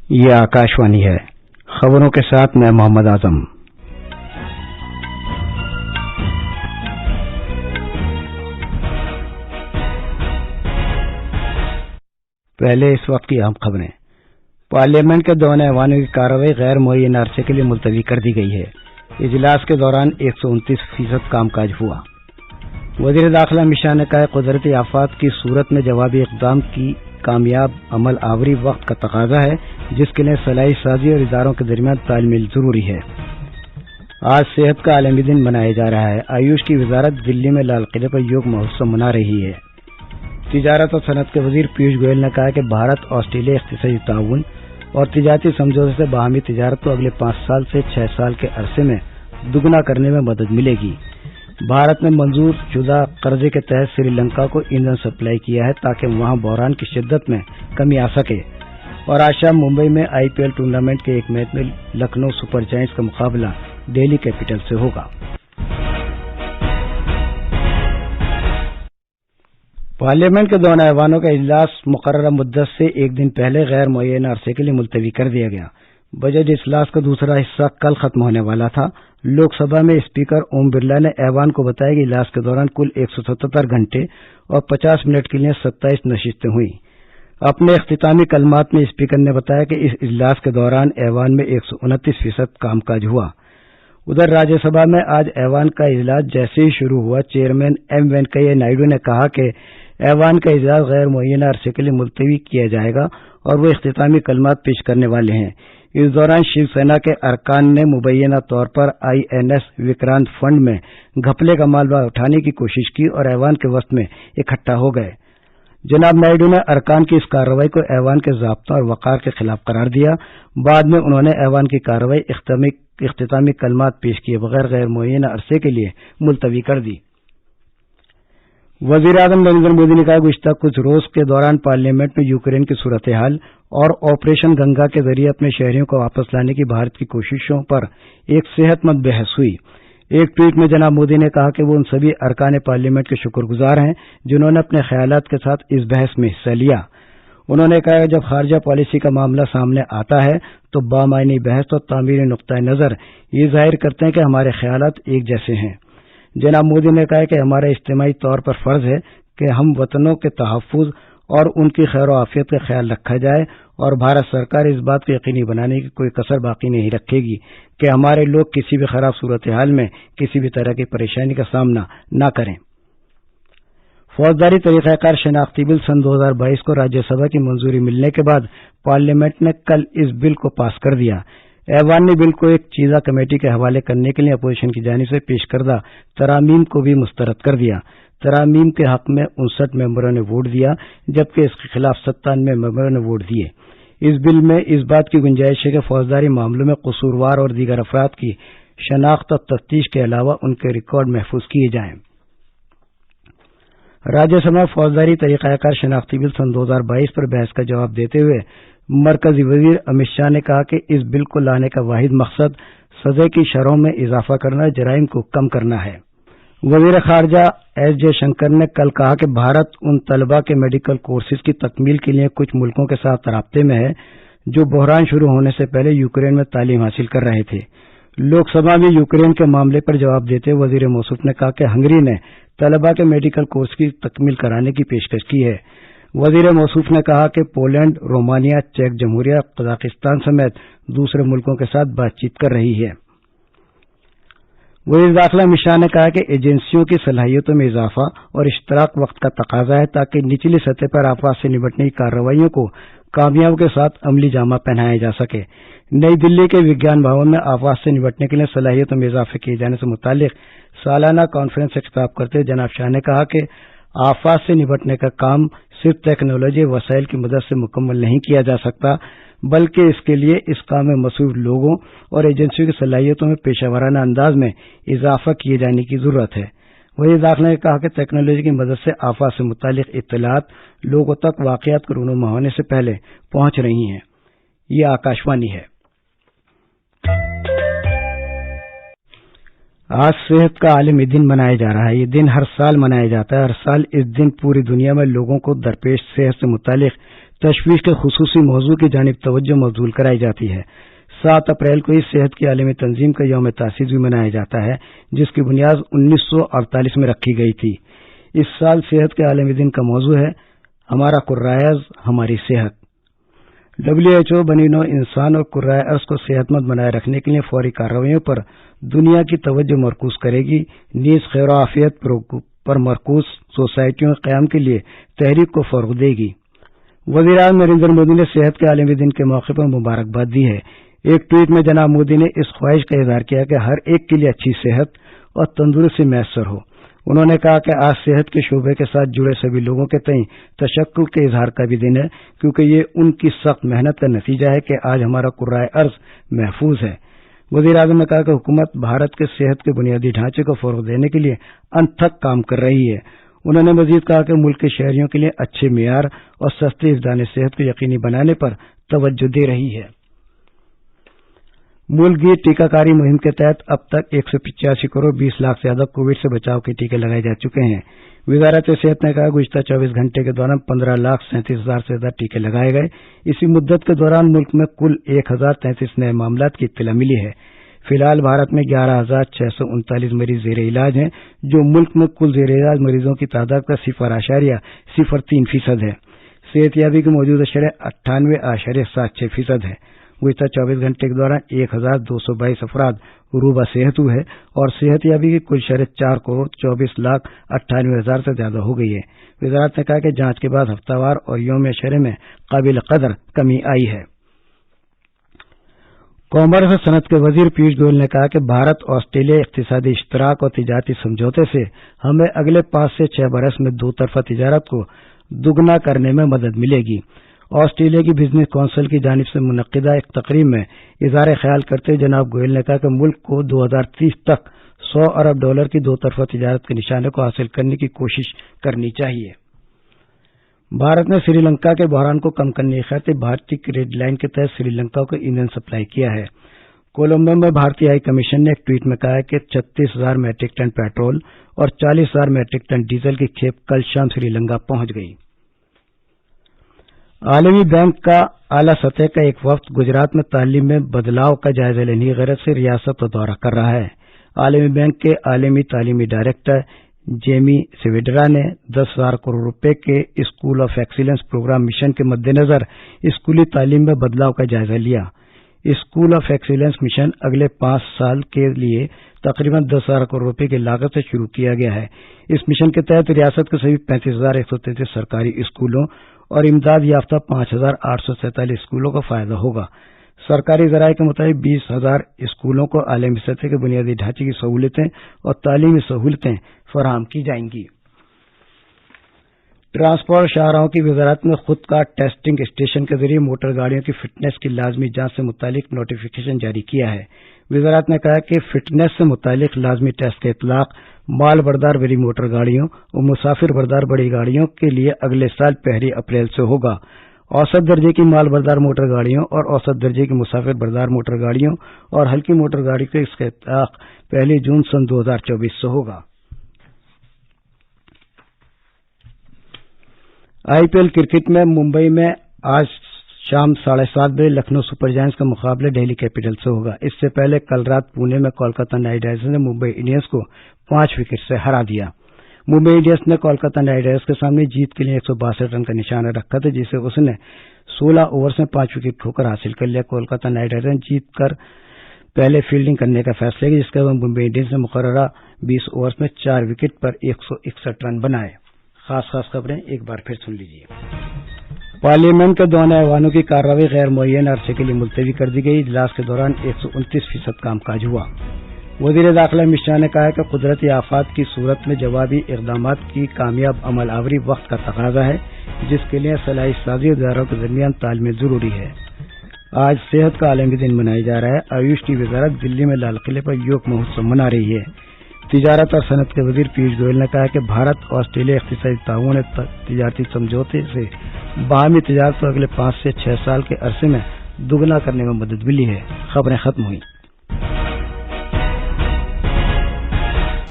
یہ آکاشوانی ہے۔ خبروں کے ساتھ میں محمد اعظم۔ پہلے اس وقت کی اہم خبریں۔ پارلیمنٹ کے دونوں ایوانوں کی کارروائی غیر معینہ عرصے کے لیے ملتوی کر دی گئی ہے۔ اجلاس کے دوران 129% کام کاج ہوا۔ وزیر داخلہ امت شاہ نے کہا قدرتی آفات کی صورت میں جوابی اقدام کی کامیاب عمل آوری وقت کا تقاضا ہے، جس کے لیے صلاحی سازی اور اداروں کے درمیان تال میل ضروری ہے۔ آج صحت کا عالمی دن منایا جا رہا ہے۔ آیوش کی وزارت دلی میں لال قلعے پر یوگ مہوتسو منا رہی ہے۔ تجارت اور صنعت کے وزیر پیوش گوئل نے کہا کہ بھارت آسٹریلیا اقتصادی تعاون اور تجارتی سمجھوتے سے باہمی تجارت کو اگلے 5 سال سے 6 سال کے عرصے میں دگنا کرنے میں مدد ملے گی۔ بھارت نے منظور شدہ قرضے کے تحت سری لنکا کو ایندھن سپلائی کیا ہے تاکہ وہاں بحران کی شدت میں کمی آ سکے۔ اور آج شام ممبئی میں IPL ٹورنامنٹ کے ایک میچ میں لکھنؤ سپر جائنٹس کا مقابلہ دہلی کیپٹل سے ہوگا۔ پارلیمنٹ کے دونوں ایوانوں کا اجلاس مقررہ مدت سے ایک دن پہلے غیر معینہ عرصے کے لیے ملتوی کر دیا گیا۔ بجٹ اجلاس کا دوسرا حصہ کل ختم ہونے والا تھا۔ لوک سبھا میں اسپیکر اوم برلا نے ایوان کو بتایا کہ اجلاس کے دوران کل 177 گھنٹے اور 50 منٹ کے لیے 27 نشستیں ہوئیں۔ اپنے اختتامی کلمات میں اسپیکر نے بتایا کہ اس اجلاس کے دوران ایوان میں 129% کام کاج ہوا۔ ادھر راجیہ سبھا میں آج ایوان کا اجلاس جیسے ہی شروع ہوا، چیئرمین ایم وینکیا نائیڈو نے کہا کہ ایوان کا اجلاس غیر معینہ عرصے کے لیے ملتوی کیا جائے گا اور وہ اختتامی کلمات پیش کرنے والے ہیں۔ اس دوران شیو سینا کے ارکان نے مبینہ طور پر INS وکرانت فنڈ میں گھپلے کا مال اٹھانے کی کوشش کی اور ایوان کے وسط میں اکٹھا ہو گئے۔ جناب نائیڈو نے ارکان کی اس کارروائی کو ایوان کے ضابطوں اور وقار کے خلاف قرار دیا۔ بعد میں انہوں نے ایوان کی کارروائی اختتامی کلمات پیش کیے بغیر غیر معینہ عرصے کے لیے ملتوی کر دی۔ وزیر اعظم نریندر مودی نے کہا گزشتہ کچھ روز کے دوران پارلیمنٹ میں یوکرین کی صورتحال اور آپریشن گنگا کے ذریعے اپنے شہریوں کو واپس لانے کی بھارت کی کوششوں پر ایک صحت مند بحث ہوئی۔ ایک ٹویٹ میں جناب مودی نے کہا کہ وہ ان سبھی ارکان پارلیمنٹ کے شکر گزار ہیں جنہوں نے اپنے خیالات کے ساتھ اس بحث میں حصہ لیا۔ انہوں نے کہا کہ جب خارجہ پالیسی کا معاملہ سامنے آتا ہے تو بامعنی بحث اور تعمیری نقطۂ نظر یہ ظاہر کرتے ہیں کہ ہمارے خیالات ایک جیسے ہیں۔ جناب مودی نے کہا کہ ہمارا اجتماعی طور پر فرض ہے کہ ہم وطنوں کے تحفظ اور ان کی خیر و عافیت کا خیال رکھا جائے اور بھارت سرکار اس بات کو یقینی بنانے کی کوئی کسر باقی نہیں رکھے گی کہ ہمارے لوگ کسی بھی خراب صورتحال میں کسی بھی طرح کی پریشانی کا سامنا نہ کریں۔ فوجداری طریقہ کار شناختی بل سن 2022 کو راجیہ سبھا کی منظوری ملنے کے بعد پارلیمنٹ نے کل اس بل کو پاس کر دیا۔ ایوان نے بل کو ایک چیزہ کمیٹی کے حوالے کرنے کے لیے اپوزیشن کی جانب سے پیش کردہ ترامیم کو بھی مسترد کر دیا۔ ترامیم کے حق میں 59 ممبروں نے ووٹ دیا جبکہ اس کے خلاف 97 ممبروں نے ووٹ دیے۔ اس بل میں اس بات کی گنجائش ہے کہ فوجداری معاملوں میں قصوروار اور دیگر افراد کی شناخت اور تفتیش کے علاوہ ان کے ریکارڈ محفوظ کیے جائیں۔ راجیہ سبھا فوجداری طریقہ کار شناختی بل سن 2022 پر بحث کا جواب دیتے ہوئے مرکزی وزیر امت شاہ نے کہا کہ اس بل کو لانے کا واحد مقصد سزا کی شرحوں میں اضافہ کرنا، جرائم کو کم کرنا ہے۔ وزیر خارجہ ایس جے شنکر نے کل کہا کہ بھارت ان طلباء کے میڈیکل کورسز کی تکمیل کے لیے کچھ ملکوں کے ساتھ رابطے میں ہے جو بحران شروع ہونے سے پہلے یوکرین میں تعلیم حاصل کر رہے تھے۔ لوک سبھا میں یوکرین کے معاملے پر جواب دیتے ہوئے وزیر موصوف نے کہا کہ ہنگری نے طلباء کے میڈیکل کورس کی تکمیل کرانے کی پیشکش کی ہے۔ وزیر موصوف نے کہا کہ پولینڈ، رومانیہ، چیک جمہوریہ، قزاقستان سمیت دوسرے ملکوں کے ساتھ بات چیت کر رہی ہے۔ وزیر داخلہ امت شاہ نے کہا کہ ایجنسیوں کی صلاحیتوں میں اضافہ اور اشتراک وقت کا تقاضا ہے تاکہ نچلی سطح پر آفات سے نمٹنے کی کارروائیوں کو کامیابی کے ساتھ عملی جامہ پہنایا جا سکے۔ نئی دلی کے وگیان بھون میں آفات سے نمٹنے کے لیے صلاحیتوں میں اضافے کیے جانے سے متعلق سالانہ کانفرنس سے خطاب کرتے ہوئے جناب شاہ نے کہا کہ آفات سے نمٹنے کا کام صرف ٹیکنالوجی وسائل کی مدد سے مکمل نہیں کیا جا سکتا بلکہ اس کے لیے اس کام میں مصروف لوگوں اور ایجنسیوں کی صلاحیتوں میں پیشہ ورانہ انداز میں اضافہ کیے جانے کی ضرورت ہے۔ وزیر داخلہ نے کہا کہ ٹیکنالوجی کی مدد سے آفات سے متعلق اطلاعات لوگوں تک واقعات کو رونما ہونے سے پہلے پہنچ رہی ہیں۔ یہ آکاشوانی ہے۔ آج صحت کا عالمی دن منایا جا رہا ہے۔ یہ دن ہر سال منایا جاتا ہے۔ ہر سال اس دن پوری دنیا میں لوگوں کو درپیش صحت سے متعلق تشویش کے خصوصی موضوع کی جانب توجہ مبذول کرائی جاتی ہے۔ 7 اپریل کو اس صحت کی عالمی تنظیم کا یوم تاسیس بھی منایا جاتا ہے، جس کی بنیاد 1948 میں رکھی گئی تھی۔ اس سال صحت کے عالمی دن کا موضوع ہے ہمارا کرۂ ارض ہماری صحت۔ WHO بنی نوع انسان اور کرۂ ارض کو صحت مند بنائے رکھنے کے لیے فوری کارروائیوں پر دنیا کی توجہ مرکوز کرے گی، نیز خیر و عافیت پر مرکوز سوسائٹیوں کے قیام کے لیے تحریک کو فروغ دے گی۔ وزیر اعظم نریندر مودی نے صحت کے عالمی دن کے موقع پر مبارکباد دی ہے۔ ایک ٹویٹ میں جناب مودی نے اس خواہش کا اظہار کیا کہ ہر ایک کے لیے اچھی صحت اور تندرستی میسر ہو۔ انہوں نے کہا کہ آج صحت کے شعبے کے ساتھ جڑے سبھی لوگوں کے تئیں تشکر کے اظہار کا بھی دن ہے، کیونکہ یہ ان کی سخت محنت کا نتیجہ ہے کہ آج ہمارا کرۂ ارض محفوظ ہے۔ وزیر اعظم نے کہا کہ حکومت بھارت کے صحت کے بنیادی ڈھانچے کو فروغ دینے کے لیے انتھک کام کر رہی ہے۔ انہوں نے مزید کہا کہ ملک کے شہریوں کے لیے اچھے معیار اور سستے افدان صحت کو یقینی بنانے پر توجہ دے رہی ہے۔ ملک کی ٹیکہ کاری مہم کے تحت اب تک 185 کروڑ 20 لاکھ سے زیادہ کووڈ سے بچاؤ کے ٹیکے لگائے جا چکے ہیں۔ وزارت صحت نے کہا گزشتہ 24 گھنٹے کے دوران 15,37,000 سے زیادہ ٹیکے لگائے گئے۔ اسی مدت کے دوران ملک میں کل 1,033 نئے معاملات کی اطلاع ملی ہے۔ فی الحال بھارت میں 11,639 مریض زیر علاج ہیں، جو ملک میں کل زیر علاج مریضوں کی تعداد کا 0.03% ہے۔ صحت یابی کی موجودہ شرح 98.76% ہے۔ گزشتہ 24 گھنٹے کے دوران 1,222 افراد عروبہ صحت ہوئے اور صحت یابی کی کل شرح 4,24,98,000 سے زیادہ ہو گئی ہے۔ وزارت نے کہا کہ جانچ کے بعد ہفتہ وار اور یومیہ شرح میں قابل قدر کمی آئی ہے۔ کامرس اور صنعت کے وزیر پیوش گوئل نے کہا کہ بھارت آسٹریلیا اقتصادی اشتراک اور تجارتی سمجھوتے سے ہمیں اگلے 5 سے 6 برس میں دو طرفہ تجارت کو دگنا کرنے میں مدد ملے گی۔ آسٹریلیا کی بزنس کونسل کی جانب سے منعقدہ ایک تقریب میں اظہار خیال کرتے ہوئے جناب گوئل نے کہا کہ ملک کو 2030 تک $100 ارب کی دو طرفہ تجارت کے نشانے کو حاصل کرنے کی کوشش کرنی چاہیے۔ بھارت نے سری لنکا کے بحران کو کم کرنے کی خاطر بھارتی ریڈ لائن کے تحت سری لنکا کو ایندھن سپلائی کیا ہے۔ کولمبو میں بھارتی ہائی کمیشن نے ایک ٹویٹ میں کہا ہے کہ 36,000 میٹرک ٹن پیٹرول اور 40,000 میٹرک ٹن ڈیزل کی کھیپ کل شام سری لنکا پہنچ گئی۔ عالمی بینک کا اعلیٰ سطح کا ایک وفد گجرات میں تعلیم میں بدلاؤ کا جائزہ لینے کی غرض سے ریاست کا دورہ کر رہا ہے۔ عالمی بینک کے عالمی تعلیمی ڈائریکٹر جیمی سویڈرا نے 10,000 کروڑ روپے کے school of excellence programme mission کے مد نظر اسکولی تعلیم میں بدلاؤ کا جائزہ لیا۔ اسکول آف ایکسیلنس مشن اگلے 5 سال کے لیے تقریباً 10,000 کروڑ روپے کی لاگت سے شروع کیا گیا ہے۔ اس مشن کے تحت ریاست کے سبھی 35,133 سرکاری اسکولوں اور امداد یافتہ 5,847 اسکولوں کو فائدہ ہوگا۔ سرکاری ذرائع کے مطابق 20,000 اسکولوں کو عالمی سطح کے بنیادی ڈھانچے کی سہولتیں اور تعلیمی سہولتیں فراہم کی جائیں گی۔ ٹرانسپورٹ شاہراہوں کی وزارت نے خود کار ٹیسٹنگ اسٹیشن کے ذریعے موٹر گاڑیوں کی فٹنس کی لازمی جانچ سے متعلق نوٹیفکیشن جاری کیا ہے۔ وزارت نے کہا کہ فٹنس سے متعلق لازمی ٹیسٹ کا اطلاق مال بردار بڑی موٹر گاڑیوں اور مسافر بردار بڑی گاڑیوں کے لیے اگلے سال 1 اپریل سے ہوگا۔ اوسط درجے کی مال بردار موٹر گاڑیوں اور اوسط درجے کی مسافر بردار موٹر گاڑیوں اور ہلکی موٹر گاڑی کے اس کا اطلاق 1 جون 2024 سے ہوگا۔ IPL کرکٹ میں ممبئی میں آج شام 7:30 بجے لکھنؤ سپر جائنٹس کا مقابلہ دہلی کیپٹل سے ہوگا۔ اس سے پہلے کل رات پونے میں کولکاتہ نائٹ رائڈرز نے ممبئی انڈینز کو 5 وکٹ سے ہرا دیا۔ ممبئی انڈینز نے کولکاتہ نائٹ رائڈرز کے سامنے جیت کے لیے 162 رن کا نشانہ رکھا تھا، جسے اس نے 16 اوورز میں 5 وکٹ کھوکر حاصل کر لیا۔ کولکاتہ نائٹ رائڈرز نے جیت کر پہلے فیلڈنگ کرنے کا فیصلہ کیا، جس کے بعد ممبئی انڈینز نے مقررہ 20 اوورز میں 4 وکٹ پر 161 رن بنائے۔ خاص خبریں ایک بار پھر سن لیجیے۔ پارلیمنٹ کے دونوں ایوانوں کی کارروائی غیر معین عرصے کے لیے ملتوی کر دی گئی۔ اجلاس کے دوران 129% کام کاج ہوا۔ وزیر داخلہ امت شاہ نے کہا کہ قدرتی آفات کی صورت میں جوابی اقدامات کی کامیاب عمل آوری وقت کا تقاضا ہے، جس کے لیے صلاحیت سازی اداروں کے درمیان تال میل ضروری ہے۔ آج صحت کا عالمی دن منایا جا رہا ہے۔ آیوش کی وزارت دلی میں لال قلعے پر یوگ مہوتسو منا رہی ہے۔ تجارت اور صنعت کے وزیر پیوش گوئل نے کہا کہ بھارت آسٹریلیا اقتصادی تعاون تجارتی سمجھوتے سے باہمی تجارت کو اگلے 5 سے 6 سال کے عرصے میں دگنا کرنے میں مدد ملی ہے۔ خبریں ختم ہوئیں۔